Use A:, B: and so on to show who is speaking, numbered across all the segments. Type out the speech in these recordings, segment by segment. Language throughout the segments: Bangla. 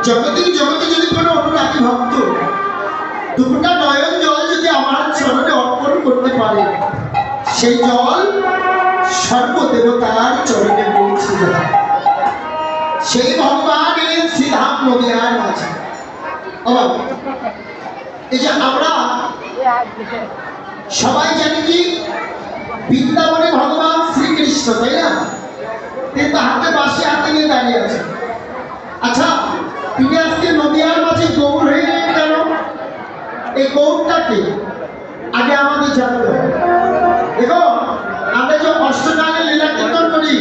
A: জগতে জগতে যদি কোনো অনুরাগী ভক্ত দুপুরটা নয়ন জল যদি আমার চরণে অর্পণ করতে পারে, সেই জল সর্বদেবতার চরণে পৌঁছে যায়। সেই ভগবান এলেন শ্রীধাম নদিয়ার মাঝে। এই যে আমরা সবাই জানি কি বৃন্দাবনে ভগবান শ্রীকৃষ্ণ, তাই না? কিন্তু হাতে বাঁশি হাতে নিয়ে দাঁড়িয়ে আছে। আচ্ছা, তিনি আজকে নদিয়ার মাঝে গৌর হয়ে গেলেন কেন? এই গৌরটাকে আগে আমাদের জানতে হবে। দেখো, আমরা যে অষ্টকালে লীলা কীর্তন করি,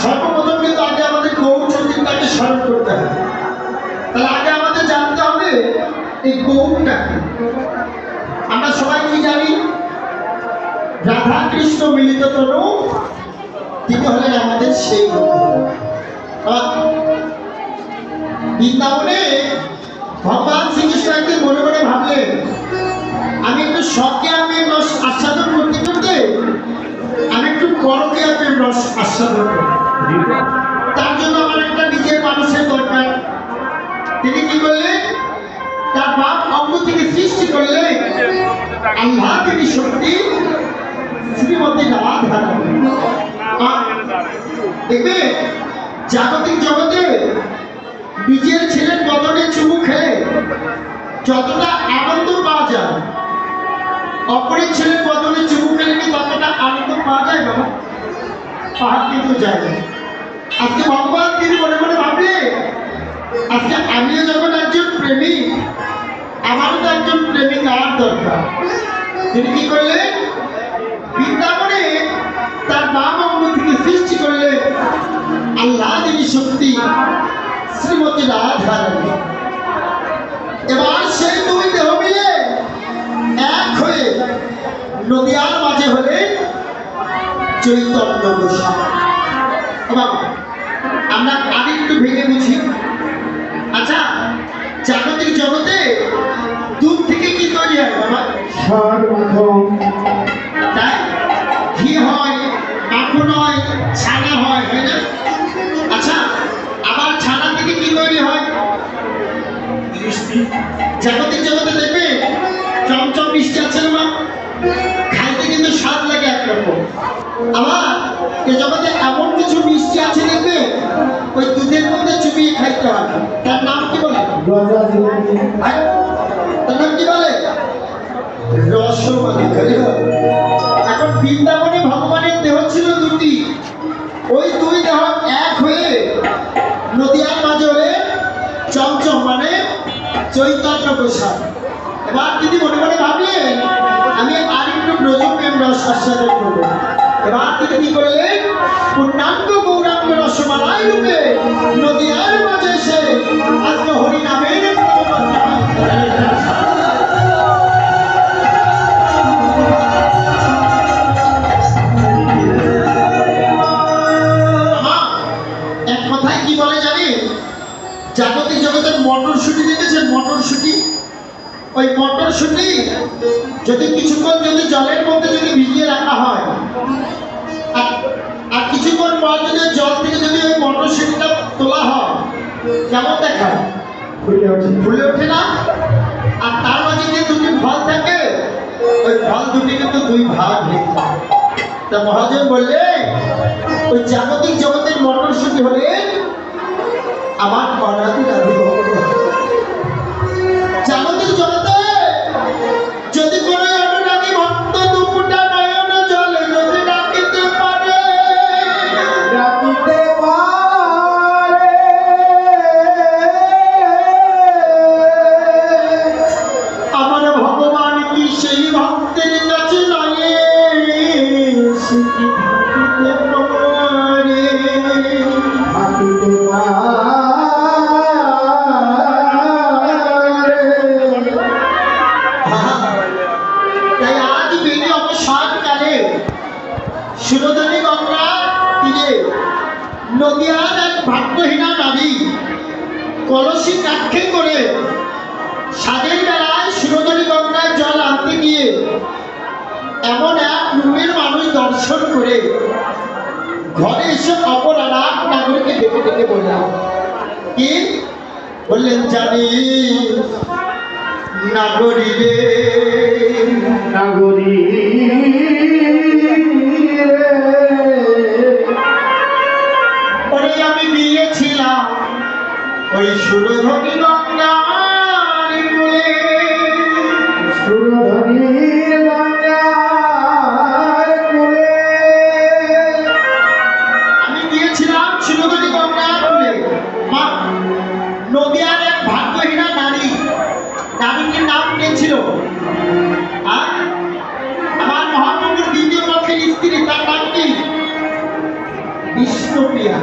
A: সর্বপ্রথম কিন্তু আগে আমাদের গৌর চরিত্রটাকে স্মরণ করতে হবে। তাহলে আগে আমাদের জানতে হবে এই গৌরটাকে। আমরা সবাই কি জানি? রাধা কৃষ্ণ মিলিত তনু, তিনি হলেন আমাদের সেই বৃন্দাবনে ভগবান শ্রীকৃষ্ণ একদিন মনে মনে ভাবলেন, আমি একটু স্বজ্ঞানের রস আস্বাদন করতে করতে আমি একটু পরজ্ঞানের রস আস্বাদন করব। তার জন্য আমার একটা নিজের মানুষের দরকার। তিনি কি করলেন? তার বাপ অঙ্গ থেকে সৃষ্টি করলেন আল্লাহ তিনি শক্তি শ্রীমতী রাধা। দেখবে জাগতিক জগতে নিজের ছেলের বদনে চুমু খেলে যতটা আনন্দ পাওয়া যায়, অপরের ছেলের বদনে চুমু খেলে কি ততটা আনন্দ পাওয়া যায়? বাবা, পাওয়া কিন্তু যায় না। আজকে ভগবান তিনি মনে মনে ভাবলে, আজকে আমিও যখন একজন প্রেমিক, আমারও তো একজন প্রেমিকার দরকার। তিনি কি করলেন? বৃন্দাবনে তার বাম অঙ্গ থেকে সৃষ্টি করলেন আল্লাহ তিনি শক্তি শ্রীমতী রাধা। এবার সেই দুই দেহ মিলে এক হয়ে নদিয়ার মাঝে হলেন চৈতন্য গোস্বামী। আমরা আরেকটু ভেঙে বুঝি। আচ্ছা, জাগতিক জগতে দুধ থেকে কি তৈরি হয় বাবা? তাই ঘি হয়, মাখন হয়, ছানা হয়, তাই না? আচ্ছা, আবার ছানা থেকে কি তৈরি হয়? মিষ্টি। জাগতিক জগতে দেখবে চমচম মিষ্টি আছে না, খাইতে কিন্তু স্বাদ লাগে একরকম। আবার এ জগতে এমন কিছু মিষ্টি আছে দেখবে ওই দুধের মধ্যে চুপিয়ে খাইতে হয়। তার নাম কি বলে? তার নাম কি বলে? রসমালাই। এখন বৃন্দাবনে ভগবানের দেহ ছিল দুটি, ওই দুই দেহ এক হয়ে নদিয়ার মাঝে হয়ে চমচম মানে চৈতন্য গোস্বামী। এবার তিনি মনে মনে ভাবলেন, আমি আরেকটু ব্রজপ্রেম রস আস্বাদন করবো। এবার তিনি কি করলেন? পূর্ণাঙ্গ গৌরাঙ্গ রসমালাই রূপে নদিয়ার মাঝে এসে আজকে হরি নামের এক কথায় কি বলে জানি? জাগতিক জগতের মটরশুঁটি দেখেছেন? মটরশুঁটি, ওই মটরশুঁটি যদি কিছুক্ষণ যদি জলের মধ্যে যদি ভিজিয়ে রাখা হয়, আর কিছুক্ষণ পর যদি জল থেকে যদি ওই মটরশুঁটিটা তোলা হয়, কেমন দেখায়? ফুলে ওঠে না? আর তার মাঝে যে দুটি ফল থাকে, ওই ফল দুটি কিন্তু দুই ভাগ হয়ে যায়। তা মহাজন বললে ওই জাগতিক জগতের মটরশুঁটি হলে আমার অনাদি রাধি ভগবান। জাগতিক জগতে যদি কোনো অনুরাগী ভক্ত দুপুরটা নয়ন জলে যদি ডাকিতে পারে, আমার ভগবান কি সেই ভক্তের কাছে নয় সুরধনী গঙ্গা তীরে নদিয়ার এক ভাগ্যহীনা নারী কলসি কাঠে করে সাদের বেলায় সুরধনী গঙ্গায় জল আনতে গিয়ে এমন এক রূপের মানুষ দর্শন করে ঘরে এসে অপর আর এক নাগরিককে ডেকে ডেকে বললাম, কি বললেন জানি নাগরী রে
B: নাগরী
A: পরে আমি গিয়েছিলাম ওই সুরধনী গঙ্গার কূলে
B: সুরধনী গঙ্গার কূলে
A: আমি গিয়েছিলাম সুরধনী গঙ্গার কূলে মা নদিয়ার এক ভাগ্যহীনা নারী নারীটির নাম কে ছিল আমার মহাপ্রভুর দ্বিতীয় পক্ষের স্ত্রী তার নাম কি বিষ্ণুপ্রিয়া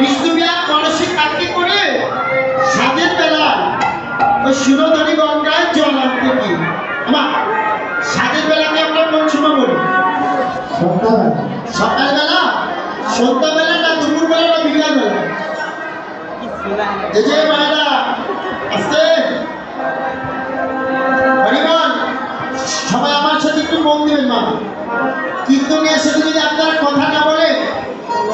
A: বিষ্ণুপ্রিয়া কলসি কাটকে করে সাজের বেলা ওই সুরধনী গঙ্গায় জল আনতে কি আমার সাজের বেলাকে আমরা কোন সময় বলি সকালবেলা সন্ধ্যাবেলা না দুপুরবেলা না বিকালবেলা এই যে মায়েরা আসতে হরিবল সবাই আমার সাথে একটু মন দেবেন মা কীর্তনের সাথে যদি আপনারা কথা না বলে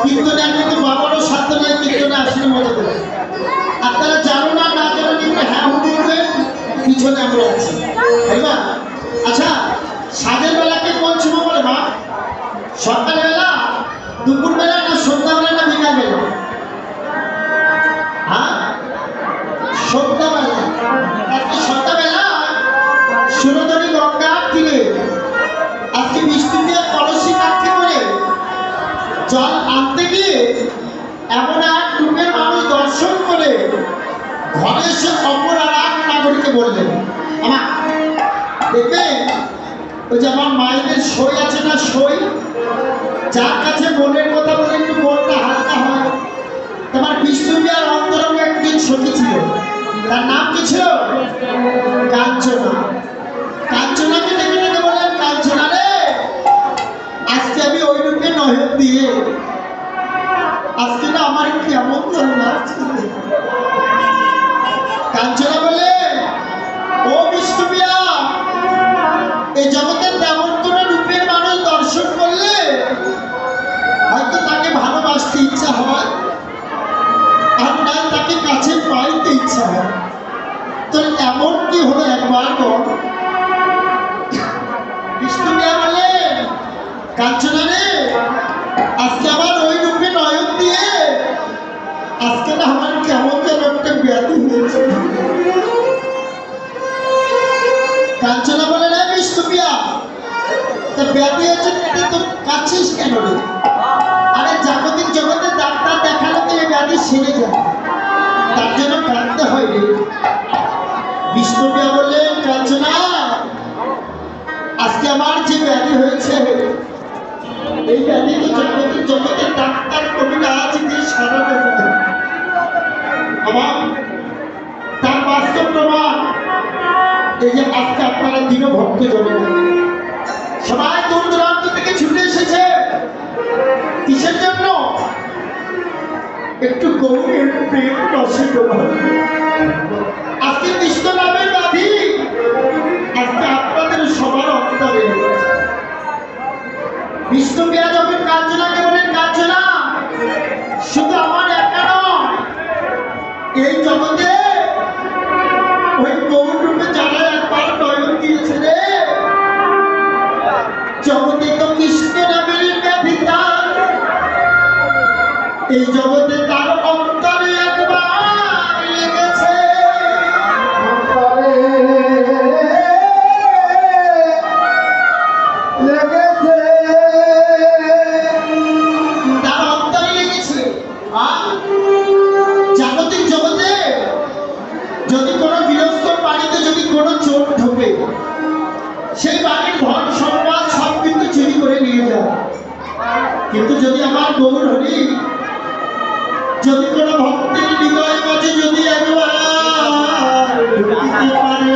A: কীর্তনে আর কিন্তু বাবারও সাধ্য নেই কীর্তনে আসলে মজা দেবে আপনারা জানো না না জানো কিন্তু হ্যাঁ হুড়বেন পিছনে আমরা আছি হরিবল আচ্ছা সাজের বেলাকে কোন সময় বলে মা সকালবেলা দুপুরবেলা না সন্ধ্যাবেলা না বিকালবেলা হ্যাঁ সন্ধ্যাবেলা আজকে সন্ধ্যাবেলা সুরধনী গঙ্গার তীরে আজকে বৃষ্টি দিয়ে কলসি কাটতে করে জল আনতে গিয়ে এমন এক রূপের মানুষ দর্শন করে ঘরে এসে অপর আর এক নাগরিককে বললেন আমার দেখবে ওই যে আমার মায়েদের সই আছে না সই যার কাছে মনের কথা বলে একটু মনটা হালকা হয় তোমার বিষ্ণুপ্রিয়ার অন্তরঙ্গ একদিন সখী ছিল তার নাম কি ছিল কাঞ্চনা কাঞ্চনাকে ডেকে ডেকে বললেন কাঞ্চনা রে আজকে আমি ওই রূপে নয়ন দিয়ে আজকে না আমার কেমন যেন লাগছে কাঞ্চনা বলে ও বিষ্ণুপ্রিয়া এই জগতের তেমন কোন রূপের মানুষ দর্শন করলে হয়তো তাকে ভালোবাসতে ইচ্ছা হয় আর নাই তাকে কাছে পাইতে ইচ্ছা হয় তোর এমন কি হলো একবার বল বিষ্ণুপ্রিয়া বলে কাঞ্চনা রে আজকে আমার ওই রূপে নয়ন দিয়ে আজকে না আমার কেমন যেন একটা ব্যাধি হয়েছে কাঞ্চনা বলে না বিষ্ণুপ্রিয়া তা ব্যাধি হয়েছে তোর কাছিস কেন রে আরে জাগতিক জগতে ডাক্তার দেখালে তো এই ব্যাধি সেরে যায় তার জন্য কাঁদতে হয় রে বিষ্ণুপ্রিয়া বললেন কাঞ্চনা আজকে আমার যে ব্যাধি হয়েছে এই ব্যাধি তো জাগতিক জগতের ডাক্তার কবিরা আছে যে সারাতে আমার তার বাস্তব প্রমাণ এই যে আজকে আপনারা দীনভক্ত জনে সবাই দূর দূরান্ত থেকে ছুটে এসেছে কিসের জন্য একটু গৌরের প্রেম রসে ডোবা আজকে কৃষ্ণ নামের ব্যাধি আজকে আপনাদের সবার অন্তরে বিষ্ণুপ্রিয়া যখন কাঞ্চনাকে বলেন কাঞ্চনা শুধু আমার একা নয় এই জগতে ওই গৌর রূপে যারা একবার নয়ন দিয়েছে রে জগতে তো কৃষ্ণ নামের ব্যাধি তার এই জগতে তার অন্তরে একবার লেগেছে তার অন্তরে লেগেছে জাগতিক জগতে যদি কোনো গৃহস্থ বাড়িতে যদি কোনো চোর ঢোকে সেই বাড়ির ধন সম্পদ সব কিন্তু চুরি করে নিয়ে যায় কিন্তু যদি আমার গৌর হরি যদি কোনো ভক্তের হৃদয় মাঝে যদি একবার ঢুকিতে পারে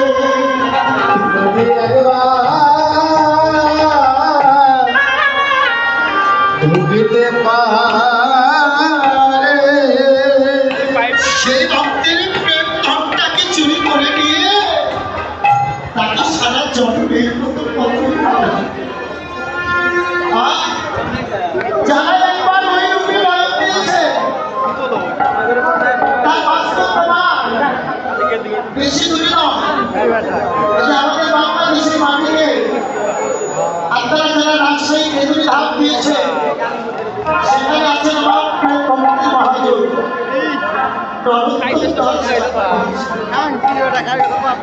B: ঢুকিতে পারে
A: সেই ভক্তের প্রেম ধনটাকে চুরি করে নিয়ে তাকে সারা জন্মের মতো যারা একবার ওই রূপে নয়ন দিয়েছে তার বাস্তব প্রমাণ সেই খেজুরি ধাপ দিয়েছে, সেখানে আছেন আমার প্রিয় কমিটি মহাজন নরোত্তম দাস।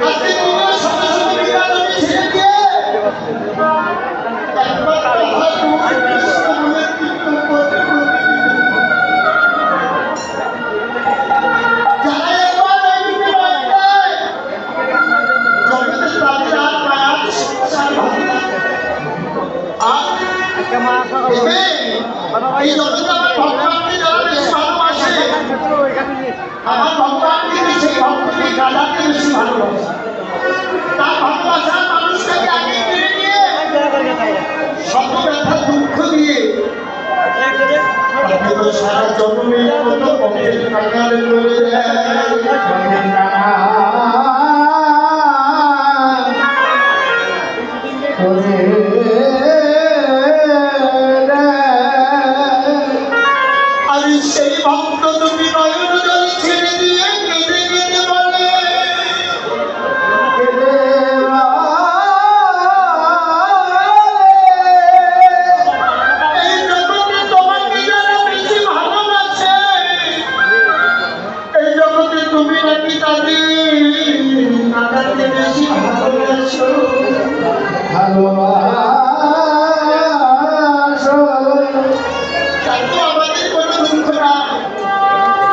A: আজকে দিনের সঙ্গে সঙ্গে বিরাজনী ছেড়ে দিয়ে একবার কথায় প্রভু কৃষ্ণ বলে কীর্তন করতে যারা একবার এই দিকে বাঁচবে, জগতের তাদের আর পায়ার সংসার ভালো না। আর এবে এই জগতে আমার ভগবানকে যারা বেশি ভালোবাসে, আমার ভগবানকে সেই ভক্তকে গাধাকে বেশি ভালোবাসে। তার ভালোবাসার মানুষটাকে আগে কেড়ে নিয়ে শত ব্যথা দুঃখ দিয়ে তাকে তো সারা জন্মের মতো পথের কাটার করে আমি সেই ভক্ত তুমি নয়ন জলে ছেড়ে দিয়ে কেঁদে কেঁদে বলে এই জগতে তোমাকে যারা বেশি ভালোবাসে, এই জগতে তুমি নাকি তাদেরকে বেশি ভালোবাসো। তাতে আমাদের কোনো দুঃখ নাই।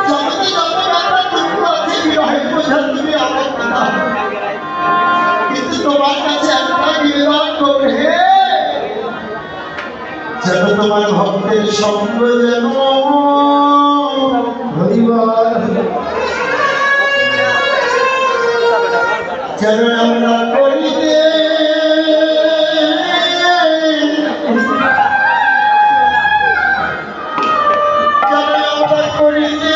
A: জগতে যত ব্যাপার দুঃখ আছে বিরহের বোঝা তুমি আমার কথা, কিন্তু তোমার কাছে একটা নিবেদন করবে যেন তোমার ভক্তের সঙ্গ যেন যেন আমরা করিতে যেন আমরা করিতে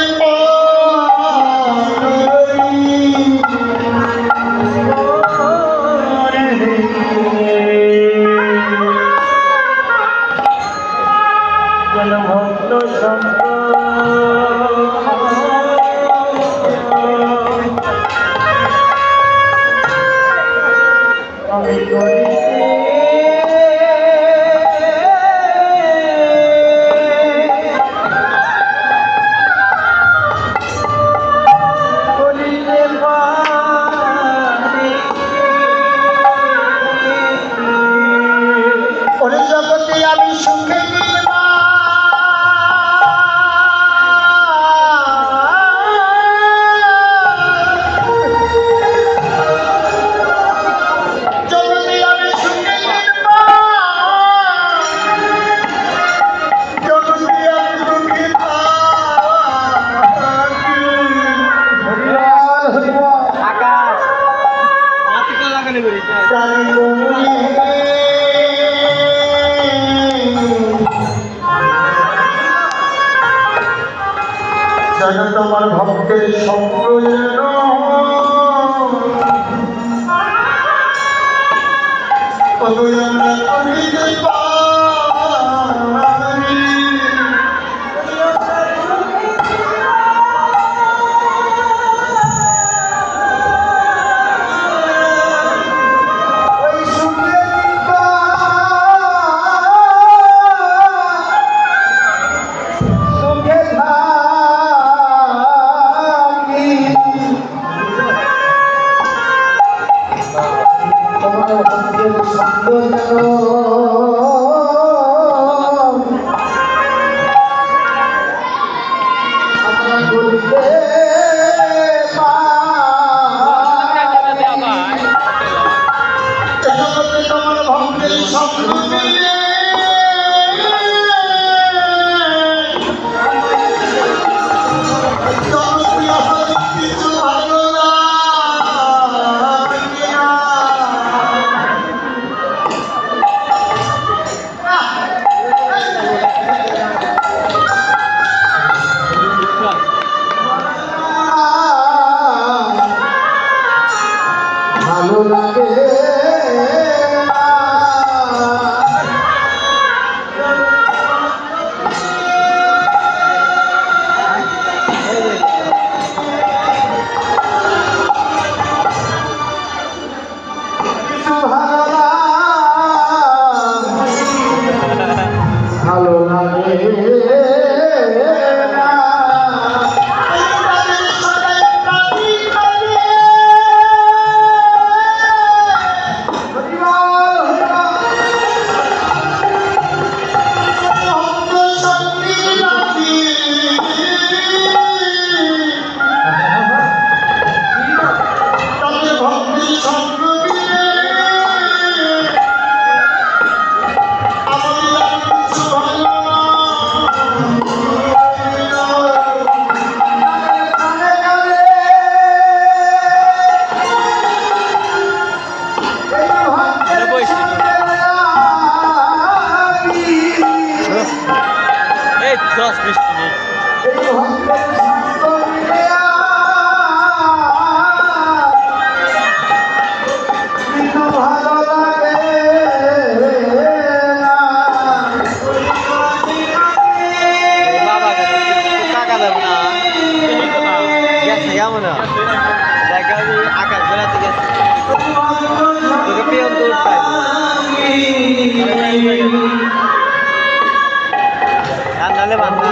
A: ওরে জগতে আমি সুখে জগতে আমি সুখে জগতে আমি দুঃখে যেন তোমার ভক্তের সঙ্গ যেন আমরা করিতে পারি। ওই সুখের তোমার ভক্তের সঙ্গ যেন
C: তোকে পেয়ে দূর পাই আর নালে বান্ধা